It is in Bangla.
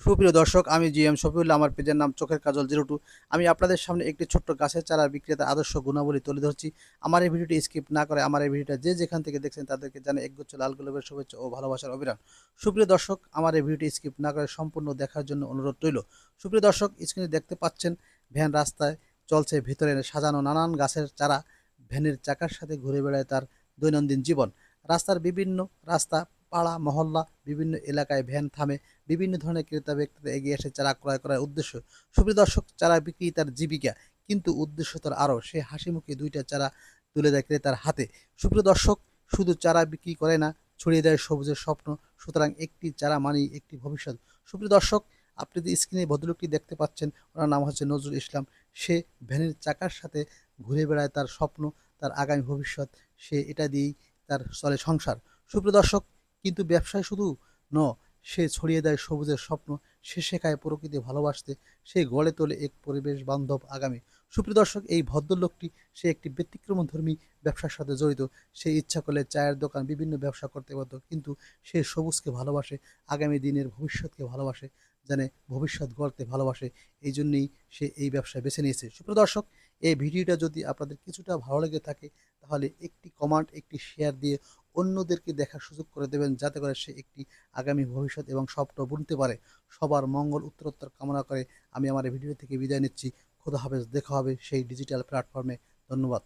সুপ্রিয় দর্শক, আমি জিএম শফিউল্লাহ। আমার পেজের নাম চোখের কাজল 02। আমি আপনাদের সামনে একটি ছোট্ট গাছের চারা বিক্রেতার আদর্শ গুণাবলী তুলে ধরছি। আমার এই ভিডিওটি স্কিপ না করে আমার এই ভিডিওটা যে যেখান থেকে দেখছেন তাদেরকে জানাই একগুচ্ছ লাল গোলাপের শুভেচ্ছা ও ভালোবাসার অবিরাম। সুপ্রিয় দর্শক, আমার এই ভিডিওটি স্কিপ না করে সম্পূর্ণ দেখার জন্য অনুরোধ রইল। সুপ্রিয় দর্শক, স্ক্রিনে দেখতে পাচ্ছেন ভ্যান রাস্তায় চলছে, ভিতরে সাজানো নানান গাছের চারা। ভ্যানের চাকার সাথে ঘুরে বেড়ায় তার দৈনন্দিন জীবন। রাস্তার বিভিন্ন রাস্তা, পাড়া মহল্লা, বিভিন্ন এলাকায় ভ্যান থামে। বিভিন্ন ধরনের ক্রেতা ব্যক্তিরা এগিয়ে আসে চারা ক্রয় করার উদ্দেশ্য। সুপ্রিয় দর্শক, চারা বিক্রি তার জীবিকা, কিন্তু উদ্দেশ্য তার আরও। সে হাসি মুখে দুইটা চারা তুলে দেয় ক্রেতার হাতে। সুপ্রিয় দর্শক, শুধু চারা বিক্রি করে না, ছড়িয়ে দেয় সবুজের স্বপ্ন। সুতরাং একটি চারা মানেই একটি ভবিষ্যৎ। সুপ্রিয় দর্শক, আপনি যে স্ক্রিনে ভদ্রলোকটি দেখতে পাচ্ছেন, ওনার নাম হচ্ছে নজরুল ইসলাম। সে ভ্যানের চাকার সাথে ঘুরে বেড়ায় তার স্বপ্ন, তার আগামী ভবিষ্যৎ। সে এটা দিয়েই তার চলে সংসার। সুপ্রিয় দর্শক, কিন্তু ব্যবসায় শুধু ন, সে ছড়িয়ে দেয় সবুজের স্বপ্ন। সে শেখায় প্রকৃতি ভালোবাসতে। সে গড়ে তোলে এক পরিবেশ বান্ধব আগামী। সুপ্রিয় দর্শক, এই ভদ্রলোকটি সে একটি ব্যতিক্রমধর্মী ব্যবসার সাথে জড়িত। সে ইচ্ছা করলে চায়ের দোকান, বিভিন্ন ব্যবসা করতে পারত, কিন্তু সে সবুজকে ভালোবাসে, আগামী দিনের ভবিষ্যৎকে ভালোবাসে, জানে ভবিষ্যৎ গড়তে ভালোবাসে। এই জন্যই সে এই ব্যবসা বেছে নিয়েছে। সুপ্রিয় দর্শক, এই ভিডিওটা যদি আপনাদের কিছুটা ভালো লেগে থাকে, তাহলে একটি কমেন্ট, একটি শেয়ার দিয়ে অন্যদেরকে দেখার সুযোগ করে দেবেন, যাতে করে সে একটি আগামী ভবিষ্যৎ এবং স্বপ্ন বুনতে পারে। সবার মঙ্গল উত্তরোত্তর কামনা করে আমি আমার এই ভিডিও থেকে বিদায় নিচ্ছি। খোদা হাফেজ, দেখা হবে সেই ডিজিটাল প্ল্যাটফর্মে। ধন্যবাদ।